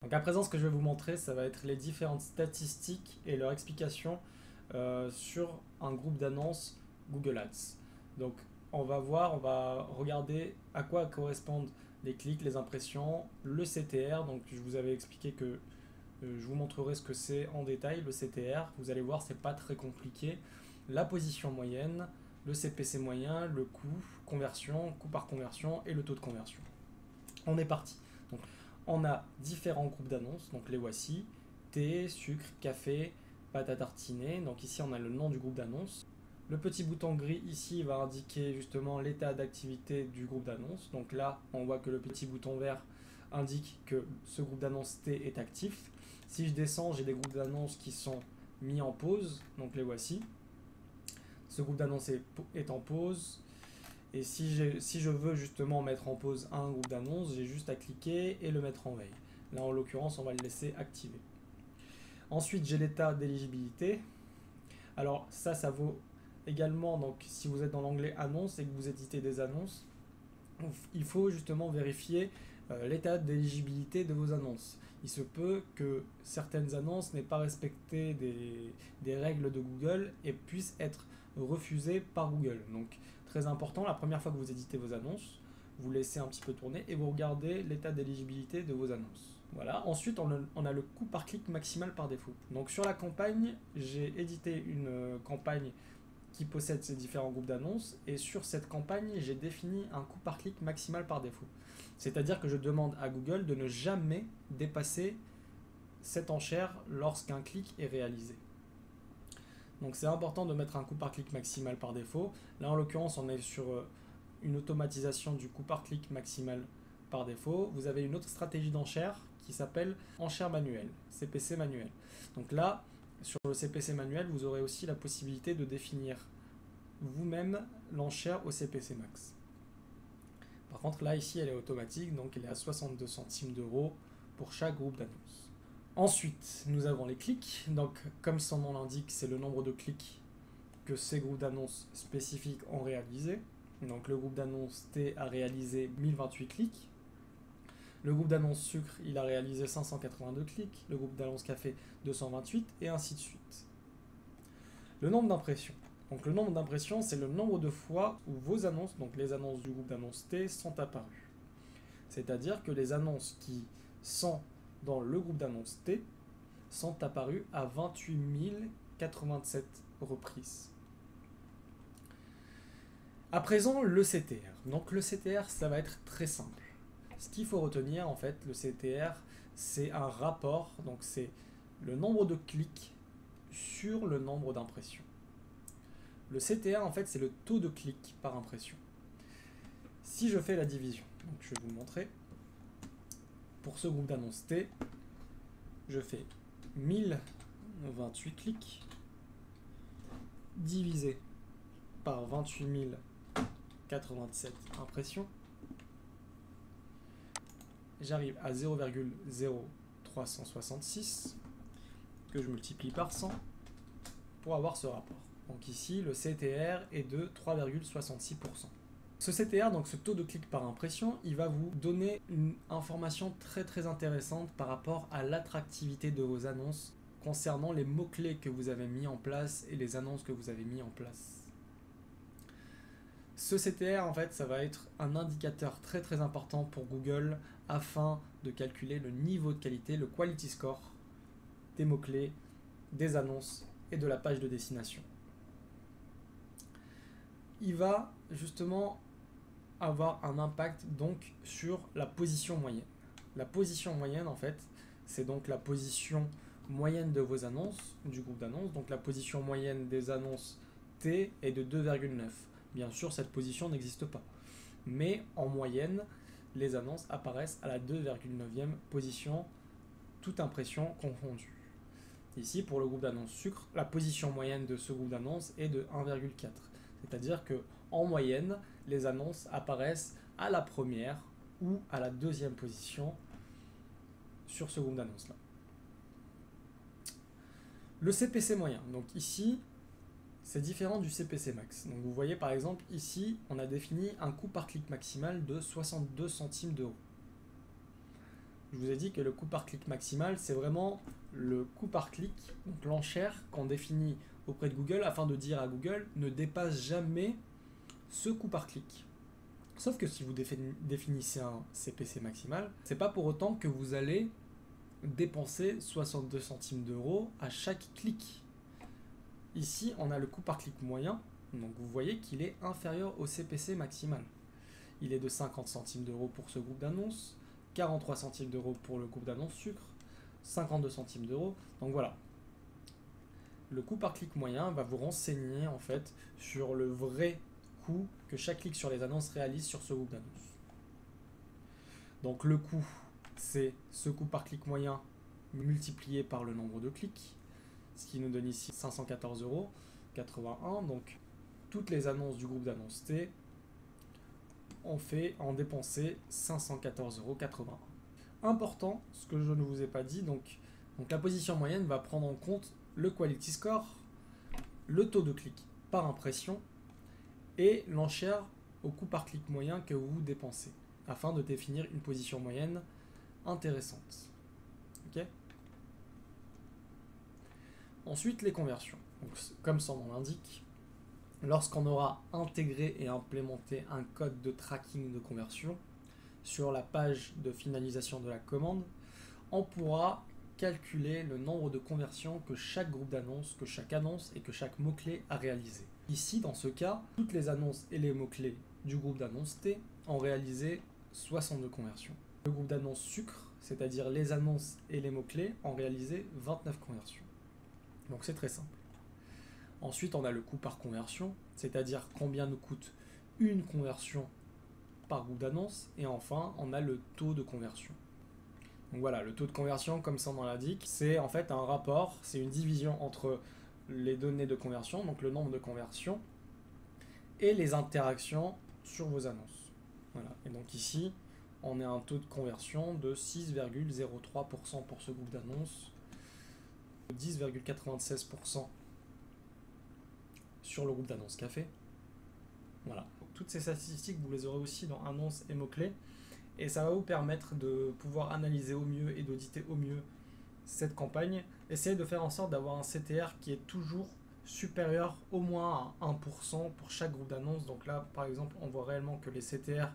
Donc à présent, ce que je vais vous montrer, ça va être les différentes statistiques et leur explication sur un groupe d'annonces Google Ads. Donc on va voir, on va regarder à quoi correspondent les clics, les impressions, le CTR. Donc je vous avais expliqué que je vous montrerai ce que c'est en détail, le CTR. Vous allez voir, c'est pas très compliqué. La position moyenne, le CPC moyen, le coût, conversion, coût par conversion et le taux de conversion. On est parti. Donc, on a différents groupes d'annonces, donc les voici: thé, sucre, café, pâte à tartiner. Donc ici on a le nom du groupe d'annonces. Le petit bouton gris ici va indiquer justement l'état d'activité du groupe d'annonces. Donc là on voit que le petit bouton vert indique que ce groupe d'annonces T est actif. Si je descends, j'ai des groupes d'annonces qui sont mis en pause, donc les voici. Ce groupe d'annonces est en pause. Et si je veux justement mettre en pause un groupe d'annonces, j'ai juste à cliquer et le mettre en veille. Là, en l'occurrence, on va le laisser activé. Ensuite, j'ai l'état d'éligibilité. Alors ça vaut également, donc si vous êtes dans l'onglet annonces et que vous éditez des annonces, il faut justement vérifier l'état d'éligibilité de vos annonces. Il se peut que certaines annonces n'aient pas respecté des règles de Google et puissent être refusées par Google. Donc très important, la première fois que vous éditez vos annonces, vous laissez un petit peu tourner et vous regardez l'état d'éligibilité de vos annonces. Voilà. Ensuite, on a le coût par clic maximal par défaut. Donc sur la campagne, j'ai édité une campagne qui possède ces différents groupes d'annonces, et sur cette campagne, j'ai défini un coût par clic maximal par défaut. C'est-à-dire que je demande à Google de ne jamais dépasser cette enchère lorsqu'un clic est réalisé. Donc c'est important de mettre un coût par clic maximal par défaut. Là en l'occurrence on est sur une automatisation du coût par clic maximal par défaut. Vous avez une autre stratégie d'enchère qui s'appelle enchère manuelle, CPC manuel. Donc là, sur le CPC manuel, vous aurez aussi la possibilité de définir vous-même l'enchère au CPC max. Par contre là ici elle est automatique, donc elle est à 62 centimes d'euros pour chaque groupe d'annonces. Ensuite nous avons les clics, donc comme son nom l'indique, c'est le nombre de clics que ces groupes d'annonces spécifiques ont réalisé. Donc le groupe d'annonces T a réalisé 1028 clics. Le groupe d'annonces sucre, il a réalisé 582 clics. Le groupe d'annonces café, 228, et ainsi de suite. Le nombre d'impressions. Donc le nombre d'impressions, c'est le nombre de fois où vos annonces, donc les annonces du groupe d'annonces T, sont apparues. C'est-à-dire que les annonces qui sont dans le groupe d'annonces T sont apparues à 28 087 reprises. À présent, le CTR. Donc le CTR, ça va être très simple. Ce qu'il faut retenir, en fait, le CTR, c'est un rapport, donc c'est le nombre de clics sur le nombre d'impressions. Le CTR, en fait, c'est le taux de clics par impression. Si je fais la division, donc je vais vous montrer, pour ce groupe d'annonces T, je fais 1028 clics divisé par 28 087 impressions, j'arrive à 0,0366 que je multiplie par 100 pour avoir ce rapport. Donc ici, le CTR est de 3,66%. Ce CTR, donc ce taux de clic par impression, il va vous donner une information très intéressante par rapport à l'attractivité de vos annonces concernant les mots-clés que vous avez mis en place et les annonces que vous avez mis en place. Ce CTR, en fait, ça va être un indicateur très important pour Google afin de calculer le niveau de qualité, le quality score des mots-clés, des annonces et de la page de destination. Il va justement avoir un impact donc sur la position moyenne. La position moyenne, en fait, c'est donc la position moyenne de vos annonces, du groupe d'annonces. Donc la position moyenne des annonces T est de 2,9. Bien sûr, cette position n'existe pas. Mais en moyenne, les annonces apparaissent à la 2,9e position, toute impression confondue. Ici, pour le groupe d'annonces sucre, la position moyenne de ce groupe d'annonces est de 1,4. C'est-à-dire que en moyenne, les annonces apparaissent à la première ou à la deuxième position sur ce groupe d'annonces-là. Le CPC moyen. Donc ici, c'est différent du CPC max. Donc vous voyez par exemple ici, on a défini un coût par clic maximal de 62 centimes d'euros. je vous ai dit que le coût par clic maximal, c'est vraiment le coût par clic, donc l'enchère qu'on définit auprès de Google afin de dire à Google ne dépasse jamais ce coût par clic. Sauf que si vous définissez un CPC maximal, c'est pas pour autant que vous allez dépenser 62 centimes d'euros à chaque clic. Ici, on a le coût par clic moyen, donc vous voyez qu'il est inférieur au CPC maximal. Il est de 50 centimes d'euros pour ce groupe d'annonces, 43 centimes d'euros pour le groupe d'annonces sucre, 52 centimes d'euros. Donc voilà. Le coût par clic moyen va vous renseigner en fait sur le vrai coût que chaque clic sur les annonces réalise sur ce groupe d'annonces. Donc le coût, c'est ce coût par clic moyen multiplié par le nombre de clics, ce qui nous donne ici 514,81 euros. Donc toutes les annonces du groupe d'annonces T ont dépensé 514,81 euros. Important, ce que je ne vous ai pas dit, donc la position moyenne va prendre en compte le quality score, le taux de clic par impression et l'enchère au coût par clic moyen que vous dépensez, afin de définir une position moyenne intéressante. Okay. Ensuite, les conversions. Donc, comme son nom l'indique, lorsqu'on aura intégré et implémenté un code de tracking de conversion sur la page de finalisation de la commande, on pourra calculer le nombre de conversions que chaque groupe d'annonces, que chaque annonce et que chaque mot-clé a réalisé. Ici, dans ce cas, toutes les annonces et les mots-clés du groupe d'annonces T ont réalisé 62 conversions. Le groupe d'annonces sucre, c'est-à-dire les annonces et les mots-clés, ont réalisé 29 conversions. Donc c'est très simple. Ensuite, on a le coût par conversion, c'est-à-dire combien nous coûte une conversion par groupe d'annonces. Et enfin, on a le taux de conversion. Donc voilà, le taux de conversion, comme son nom l'indique, c'est en fait un rapport, c'est une division entre les données de conversion, donc le nombre de conversions, et les interactions sur vos annonces. Voilà. Et donc ici, on a un taux de conversion de 6,03% pour ce groupe d'annonces, 10,96% sur le groupe d'annonces café. Voilà. Toutes ces statistiques, vous les aurez aussi dans annonces et mots-clés. Et ça va vous permettre de pouvoir analyser au mieux et d'auditer au mieux cette campagne. Essayez de faire en sorte d'avoir un CTR qui est toujours supérieur au moins à 1% pour chaque groupe d'annonces. Donc là, par exemple, on voit réellement que les CTR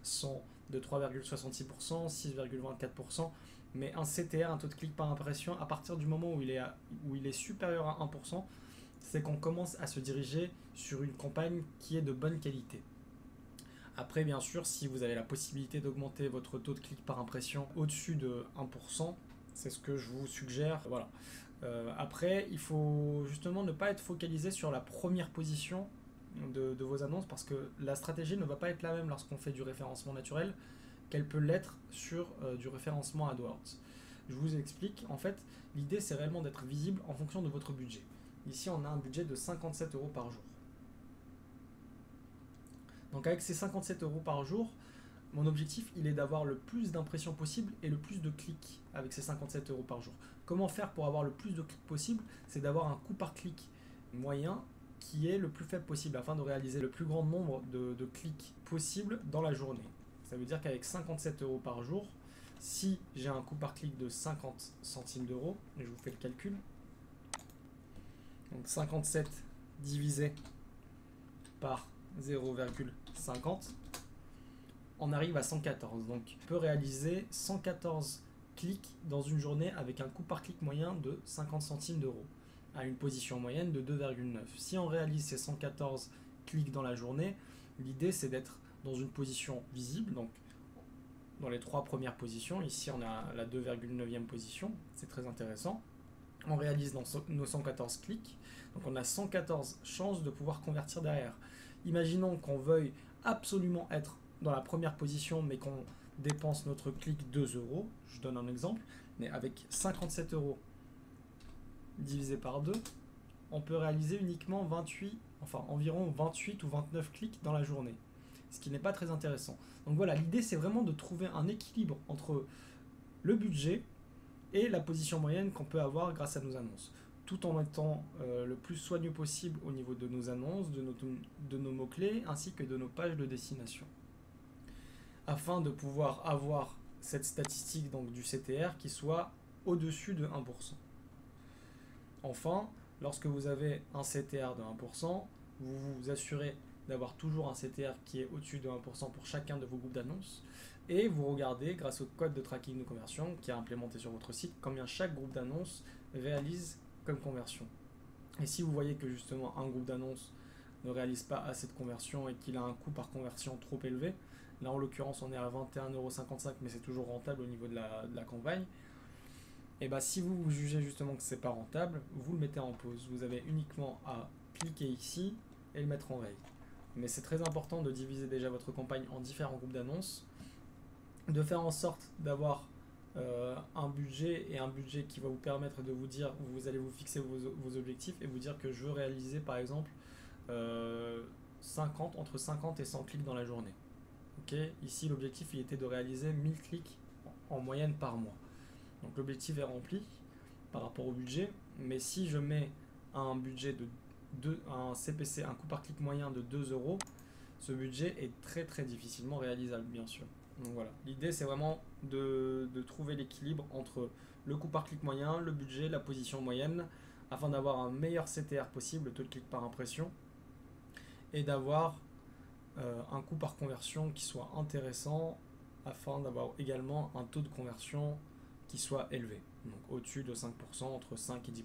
sont de 3,66%, 6,24%. Mais un CTR, un taux de clic par impression, à partir du moment où il est supérieur à 1%, c'est qu'on commence à se diriger sur une campagne qui est de bonne qualité. Après, bien sûr, si vous avez la possibilité d'augmenter votre taux de clic par impression au-dessus de 1%, c'est ce que je vous suggère. Voilà. Après, il faut justement ne pas être focalisé sur la première position de vos annonces parce que la stratégie ne va pas être la même lorsqu'on fait du référencement naturel qu'elle peut l'être sur du référencement AdWords. Je vous explique. En fait, l'idée, c'est réellement d'être visible en fonction de votre budget. Ici, on a un budget de 57 euros par jour. Donc avec ces 57 euros par jour, mon objectif, il est d'avoir le plus d'impressions possible et le plus de clics avec ces 57 euros par jour. Comment faire pour avoir le plus de clics possible? C'est d'avoir un coût par clic moyen qui est le plus faible possible afin de réaliser le plus grand nombre de clics possible dans la journée. Ça veut dire qu'avec 57 euros par jour, si j'ai un coût par clic de 50 centimes d'euros, et je vous fais le calcul, donc 57 divisé par 0,50, on arrive à 114. Donc, on peut réaliser 114 clics dans une journée avec un coût par clic moyen de 50 centimes d'euros à une position moyenne de 2,9. Si on réalise ces 114 clics dans la journée, l'idée c'est d'être dans une position visible, donc dans les 3 premières positions. Ici, on a la 2,9e position, c'est très intéressant. On réalise nos 114 clics, donc on a 114 chances de pouvoir convertir derrière. Imaginons qu'on veuille absolument être dans la première position, mais qu'on dépense notre clic 2 euros. Je donne un exemple, mais avec 57 euros divisé par 2, on peut réaliser uniquement environ 28 ou 29 clics dans la journée, ce qui n'est pas très intéressant. Donc voilà, l'idée c'est vraiment de trouver un équilibre entre le budget et la position moyenne qu'on peut avoir grâce à nos annonces, tout en étant le plus soigneux possible au niveau de nos annonces, de nos mots-clés, ainsi que de nos pages de destination. Afin de pouvoir avoir cette statistique donc, du CTR qui soit au-dessus de 1%. Enfin, lorsque vous avez un CTR de 1%, vous vous assurez d'avoir toujours un CTR qui est au-dessus de 1% pour chacun de vos groupes d'annonces. Et vous regardez, grâce au code de tracking de conversion qui est implémenté sur votre site, combien chaque groupe d'annonces réalise comme conversion. Et si vous voyez que justement un groupe d'annonces ne réalise pas assez de conversion et qu'il a un coût par conversion trop élevé, là en l'occurrence on est à 21,55 € mais c'est toujours rentable au niveau de la campagne, et bien si vous jugez justement que c'est pas rentable, vous le mettez en pause. Vous avez uniquement à cliquer ici et le mettre en veille. Mais c'est très important de diviser déjà votre campagne en différents groupes d'annonces, de faire en sorte d'avoir un budget et un budget qui va vous permettre de vous dire, vous allez vous fixer vos objectifs et vous dire que je veux réaliser par exemple 50, entre 50 et 100 clics dans la journée. Okay, ici l'objectif il était de réaliser 1000 clics en moyenne par mois. Donc l'objectif est rempli par rapport au budget, mais si je mets un budget un CPC, un coût par clic moyen de 2 €, ce budget est très très difficilement réalisable bien sûr. Donc voilà, l'idée c'est vraiment de trouver l'équilibre entre le coût par clic moyen, le budget, la position moyenne, afin d'avoir un meilleur CTR possible, le taux de clic par impression, et d'avoir un coût par conversion qui soit intéressant, afin d'avoir également un taux de conversion qui soit élevé, donc au-dessus de 5%, entre 5 et 10%.